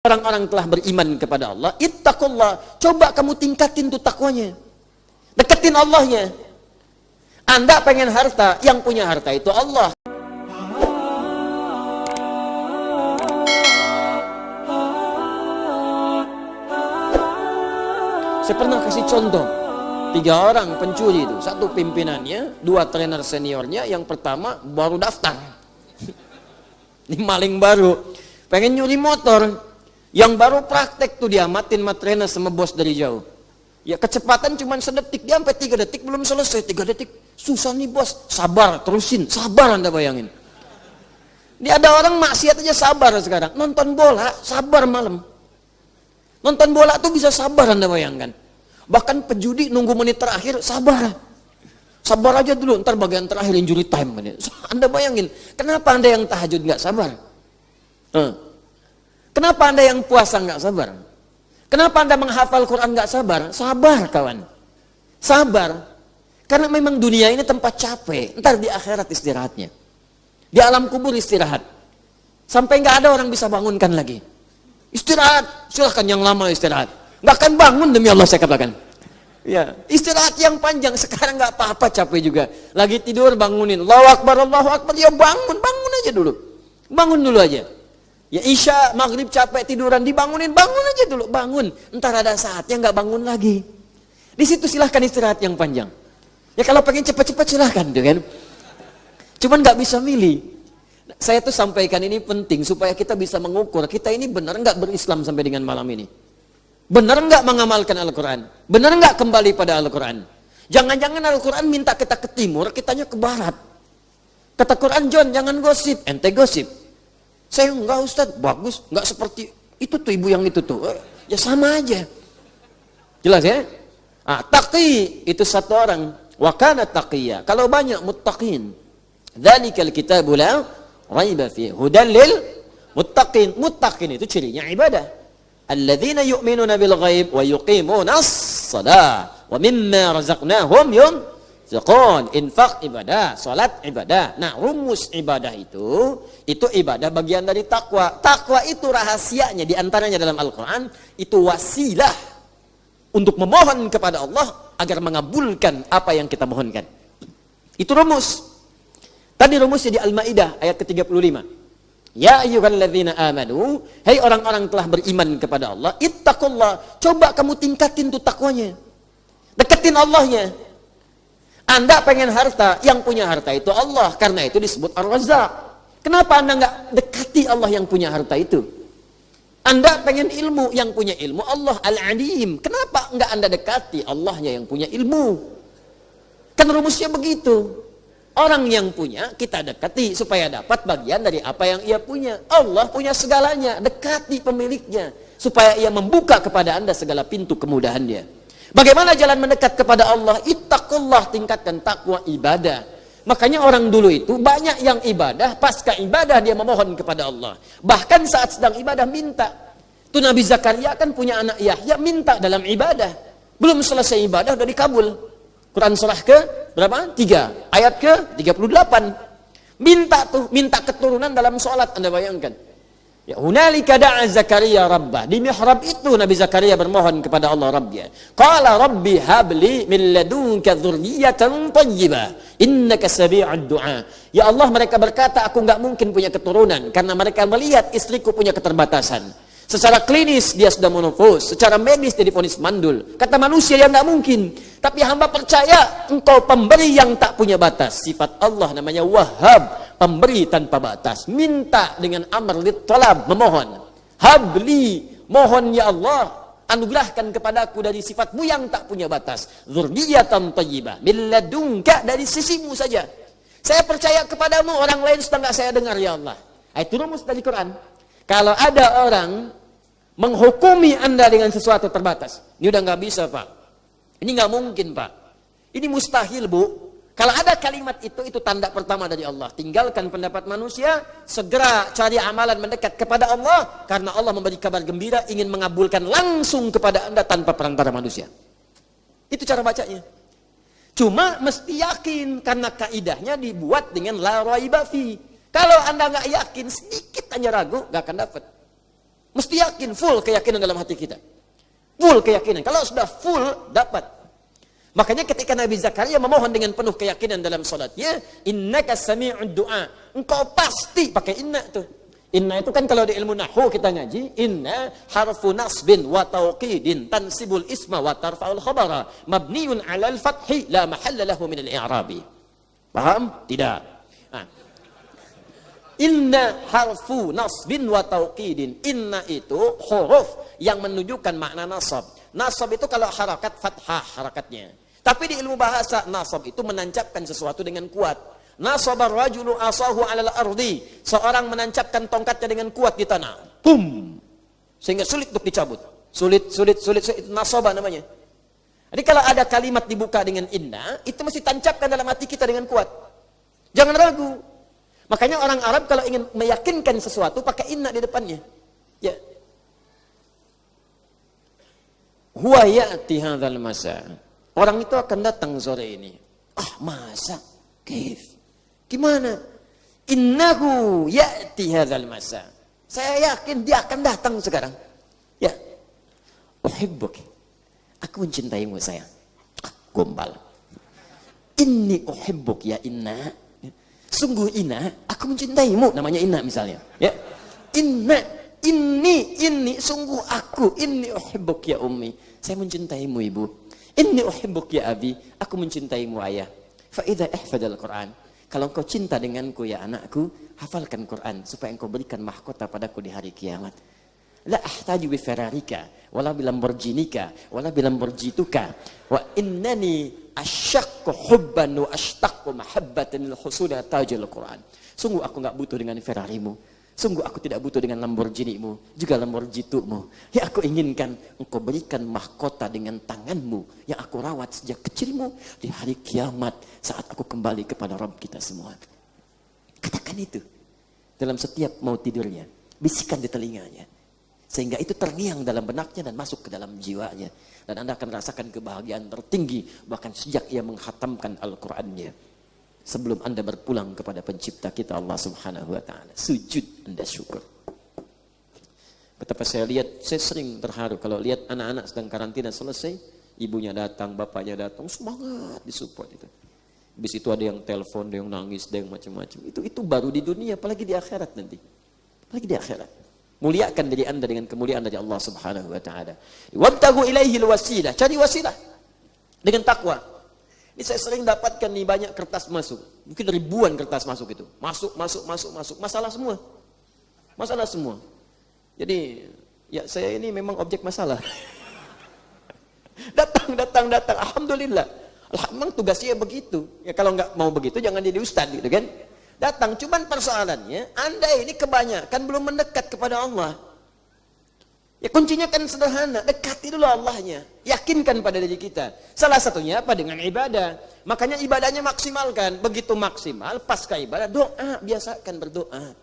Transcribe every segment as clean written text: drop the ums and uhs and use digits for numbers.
orang-orang telah beriman kepada Allah, ittaqullah, coba kamu tingkatin tuh takwanya. Deketin Allahnya. Anda pengen harta, yang punya harta itu Allah. Saya pernah kasih contoh 3 orang pencuri itu, 1 pimpinannya, 2 trainer seniornya. Yang pertama baru daftar, ini maling baru, pengen nyuri motor. Yang baru praktek tuh diamatin sama trainer sama bos dari jauh. Ya kecepatan cuma sedetik, dia sampai 3 detik belum selesai. 3 detik, susah nih bos, sabar, terusin, sabar. Anda bayangin, ini ada orang maksiat aja sabar sekarang. Nonton bola, sabar malam. Nonton bola tuh bisa sabar, Anda bayangkan. Bahkan pejudi nunggu menit terakhir, sabar. Sabar aja dulu, ntar bagian terakhir injury time. Anda bayangin, kenapa Anda yang tahajud nggak sabar? Kenapa Anda yang puasa nggak sabar? Kenapa Anda menghafal Quran nggak sabar? Sabar kawan, sabar. Karena memang dunia ini tempat capek, ntar di akhirat istirahatnya. Di alam kubur istirahat. Sampai nggak ada orang bisa bangunkan lagi. Istirahat, silahkan yang lama istirahat. Nggak akan bangun demi Allah saya katakan. Ya, istirahat yang panjang. Sekarang nggak apa-apa, capek juga. Lagi tidur bangunin, Allahu Akbar, Allahu Akbar. Ya bangun aja dulu. Bangun dulu aja. Ya isya, maghrib capek tiduran, dibangunin, bangun aja dulu, bangun. Entar ada saatnya nggak bangun lagi. Di situ silahkan istirahat yang panjang. Ya kalau pengen cepat-cepat silahkan, tuh kan. Cuman nggak bisa milih. Saya tuh sampaikan ini penting supaya kita bisa mengukur kita ini benar nggak berislam sampai dengan malam ini. Benar nggak mengamalkan Al-Quran? Benar nggak kembali pada Al-Quran? Jangan-jangan Al-Quran minta kita ke timur, kitanya ke barat. Kata Quran, John, jangan gosip, ente gosip. Saya enggak Ustaz, bagus, nggak seperti itu tuh ibu yang itu tuh. Ya sama aja. Jelas ya? Taqi itu 1 orang. Wa kana taqiyya. Kalau banyak muttaqin. Dzalikal kitabu la raiba fihi hudal lil muttaqin. Muttaqin itu cirinya ibadah. Alladzina yu'minuna bil ghaib wa yuqimunas shalah wa mimma razaqnahum yunfiqun. Infak ibadah, salat ibadah. Nah, rumus ibadah itu ibadah bagian dari takwa. Takwa itu rahasianya di antaranya dalam Al-Qur'an itu wasilah untuk memohon kepada Allah agar mengabulkan apa yang kita mohonkan. Itu rumus. Tadi rumusnya di Al-Maidah ayat ke-35. Ya ayyuhalladzina amanu, hai orang-orang telah beriman kepada Allah, ittaqullah, coba kamu tingkatin tuh takwanya. Deketin Allahnya. Anda pengen harta, yang punya harta itu Allah, karena itu disebut Ar-Razzaq. Kenapa Anda nggak dekati Allah yang punya harta itu? Anda pengen ilmu, yang punya ilmu Allah Al-Alim. Kenapa nggak Anda dekati Allahnya yang punya ilmu? Kan rumusnya begitu. Orang yang punya kita dekati supaya dapat bagian dari apa yang ia punya. Allah punya segalanya, dekati pemiliknya supaya ia membuka kepada Anda segala pintu kemudahan dia. Bagaimana jalan mendekat kepada Allah? Ittaqullah, tingkatkan takwa ibadah. Makanya orang dulu itu banyak yang ibadah, pasca ibadah dia memohon kepada Allah. Bahkan saat sedang ibadah minta. Itu Nabi Zakaria kan punya anak Yahya, minta dalam ibadah. Belum selesai ibadah udah dikabul. Quran surah ke berapa? 3, ayat ke 38. Minta keturunan dalam sholat, Anda bayangkan. Ya, hunalika da'a Zakaria rabbah. Di mihrab itu Nabi Zakaria bermohon kepada Allah Rabbnya. Qala rabbi habli min ladunka dzurriyyatan thayyibah innaka sami'ud du'a. Ya Allah, mereka berkata aku enggak mungkin punya keturunan karena mereka melihat istriku punya keterbatasan. Secara klinis dia sudah menopause, secara medis dia divonis mandul. Kata manusia yang enggak mungkin. Tapi hamba percaya engkau pemberi yang tak punya batas. Sifat Allah namanya Wahhab, pemberi tanpa batas. Minta dengan amr lit talab, memohon. Habli, mohon ya Allah, anugerahkan kepadaku dari sifatmu yang tak punya batas. Dzurriyyatan thayyibah min ladunka, dari sisimu saja. Saya percaya kepadamu, orang lain sudah enggak saya dengar ya Allah. Itu rumus dari Quran. Kalau ada orang menghukumi Anda dengan sesuatu terbatas, ini udah nggak bisa Pak, ini nggak mungkin Pak, ini mustahil Bu. Kalau ada kalimat itu tanda pertama dari Allah. Tinggalkan pendapat manusia, segera cari amalan mendekat kepada Allah, karena Allah memberi kabar gembira ingin mengabulkan langsung kepada Anda tanpa perantara manusia. Itu cara bacanya. Cuma mesti yakin, karena kaidahnya dibuat dengan la raiba fi. Kalau Anda nggak yakin, sedikit hanya ragu, nggak akan dapat. Mesti yakin, full keyakinan dalam hati kita. Full keyakinan. Kalau sudah full, dapat. Makanya ketika Nabi Zakaria memohon dengan penuh keyakinan dalam salatnya, innaka sami'ud du'a. Engkau pasti pakai inna tuh. Inna itu kan kalau di ilmu nahwu kita ngaji, inna harfu nasbin wa tawqidin tansibul isma wa tarfa'ul khabara mabniun 'alal fathi la mahalla lahu min al-i'rabi. Paham? Tidak. Nah. Inna harfu nasbin wa tawqidin. Inna itu huruf yang menunjukkan makna nasab. Nasab itu kalau harakat fathah harakatnya. Tapi di ilmu bahasa nasab itu menancapkan sesuatu dengan kuat. Nasabar rajulu asahu 'alal ardi. Seorang menancapkan tongkatnya dengan kuat di tanah. Bum. Sehingga sulit untuk dicabut. Sulit itu nasaba namanya. Jadi kalau ada kalimat dibuka dengan inna, itu mesti tancapkan dalam hati kita dengan kuat. Jangan ragu. Makanya orang Arab kalau ingin meyakinkan sesuatu pakai inna di depannya. Ya. Huwa ya'ti hadzal masa. Orang itu akan datang sore ini. Ah, masa? Kaif? Gimana? Innahu ya'ti hadzal masa. Saya yakin dia akan datang sekarang. Ya. Uhibbuk. Aku mencintaimu sayang. Gombal. Inni uhibbuk ya inna. Sungguh inna, aku mencintaimu. Namanya inna misalnya. Ya. Inna, inni, sungguh aku. Inni uhibbuk ya ummi. Saya mencintaimu ibu. Inni uhibbuk ya abi. Aku mencintaimu ayah. Fa'idha ihfadal Quran. Kalau engkau cinta denganku ya anakku, hafalkan Quran supaya engkau berikan mahkota padaku di hari kiamat. La ahtaju bi Ferrarika, wala bi Lamborghinika, wala bi Lamborghituka, wa innani asyaqqu hubban wa ashtaqu mahabbatan lil husuli tajil Quran. Sungguh aku enggak butuh dengan Ferrarimu. Sungguh aku tidak butuh dengan Lamborghinimu, juga Lamborghitumu. Yang aku inginkan engkau berikan mahkota dengan tanganmu yang aku rawat sejak kecilmu di hari kiamat saat aku kembali kepada Rabb kita semua. Katakan itu dalam setiap mau tidurnya, bisikan di telinganya. Sehingga itu terngiang dalam benaknya dan masuk ke dalam jiwanya. Dan Anda akan rasakan kebahagiaan tertinggi bahkan sejak ia menghatamkan Al-Qur'annya. Sebelum Anda berpulang kepada pencipta kita Allah Subhanahu wa taala. Sujud Anda syukur. Betapa saya lihat, saya sering terharu kalau lihat anak-anak sedang karantina selesai, ibunya datang, bapaknya datang, semangat disupport itu. Habis itu ada yang telepon, ada yang nangis, ada yang macam-macam. Itu baru di dunia, apalagi di akhirat nanti. Apalagi di akhirat. Muliakan diri Anda dengan kemuliaan dari Allah Subhanahu wa taala. Wabtagu ilaihil wasilah, cari wasilah dengan takwa. Ini saya sering dapatkan nih banyak kertas masuk. Mungkin ribuan kertas masuk itu. Masuk. Masalah semua. Masalah semua. Jadi, ya saya ini memang objek masalah. datang. Alhamdulillah. Memang tugasnya begitu. Ya kalau nggak mau begitu jangan jadi ustaz gitu kan. Datang, cuman persoalannya Anda ini kebanyakan belum mendekat kepada Allah. Ya kuncinya kan sederhana, dekati dulu Allahnya, yakinkan pada diri kita. Salah satunya apa? Dengan ibadah. Makanya ibadahnya maksimalkan. Begitu maksimal, pasca ibadah doa, biasakan berdoa.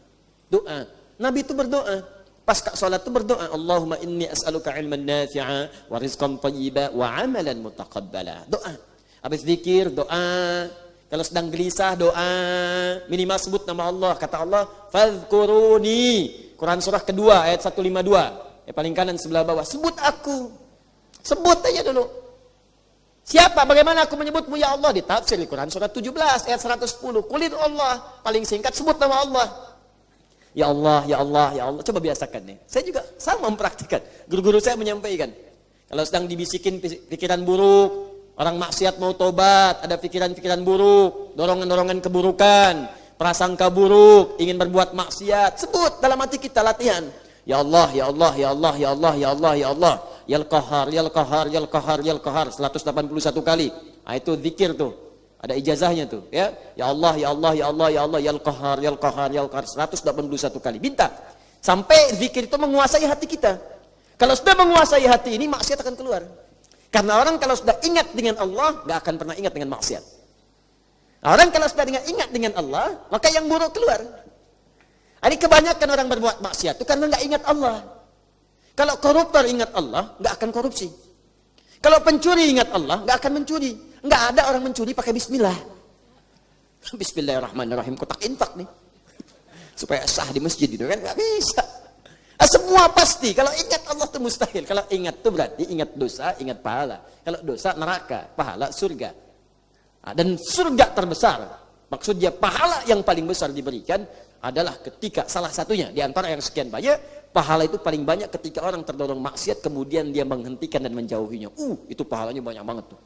Doa. Nabi itu berdoa. Pasca sholat itu berdoa. Allahumma inni as'aluka ilman nafi'a wa rizqan thayyiba wa amalan mutaqabbala. Doa. Habis zikir, doa. Kalau sedang gelisah, doa. Minimal sebut nama Allah. Kata Allah, fadhkuruni. Quran surah kedua ayat 152. Paling kanan sebelah bawah. Sebut aku. Sebut aja dulu. Siapa? Bagaimana aku menyebutmu ya Allah? Di tafsir Quran surah 17 ayat 110. Kulit Allah. Paling singkat sebut nama Allah. Ya Allah, ya Allah, ya Allah. Coba biasakan nih. Saya juga sama mempraktikkan. Guru-guru saya menyampaikan. Kalau sedang dibisikin pikiran buruk, orang maksiat mau tobat, ada pikiran-pikiran buruk, dorongan-dorongan keburukan, prasangka buruk, ingin berbuat maksiat, sebut dalam hati kita, latihan. Ya Allah, ya Allah, ya Allah, ya Allah, ya Allah, ya Allah. Yal Qahar, Yal Qahar, Yal Qahar, Yal Qahar 181 kali. Nah, itu zikir tuh. Ada ijazahnya tuh, ya. Ya Allah, ya Allah, ya Allah, ya Allah, Yal Qahar, Yal Qahar, Yal Qahar 181 kali. Minta sampai zikir itu menguasai hati kita. Kalau sudah menguasai hati ini, maksiat akan keluar. Karena orang kalau sudah ingat dengan Allah, gak akan pernah ingat dengan maksiat. Orang kalau sudah ingat dengan Allah, maka yang buruk keluar. Ini kebanyakan orang berbuat maksiat itu karena nggak ingat Allah. Kalau koruptor ingat Allah, nggak akan korupsi. Kalau pencuri ingat Allah, nggak akan mencuri. Nggak ada orang mencuri pakai bismillah. Bismillahirrahmanirrahim, kotak infak nih. Supaya sah di masjid itu kan nggak bisa. Semua pasti. Kalau ingat Allah itu mustahil. Kalau ingat itu berarti ingat dosa, ingat pahala. Kalau dosa neraka, pahala surga. Dan surga terbesar, maksudnya pahala yang paling besar diberikan adalah ketika salah satunya di antara yang sekian banyak, pahala itu paling banyak ketika orang terdorong maksiat kemudian dia menghentikan dan menjauhinya. Itu pahalanya banyak banget tuh.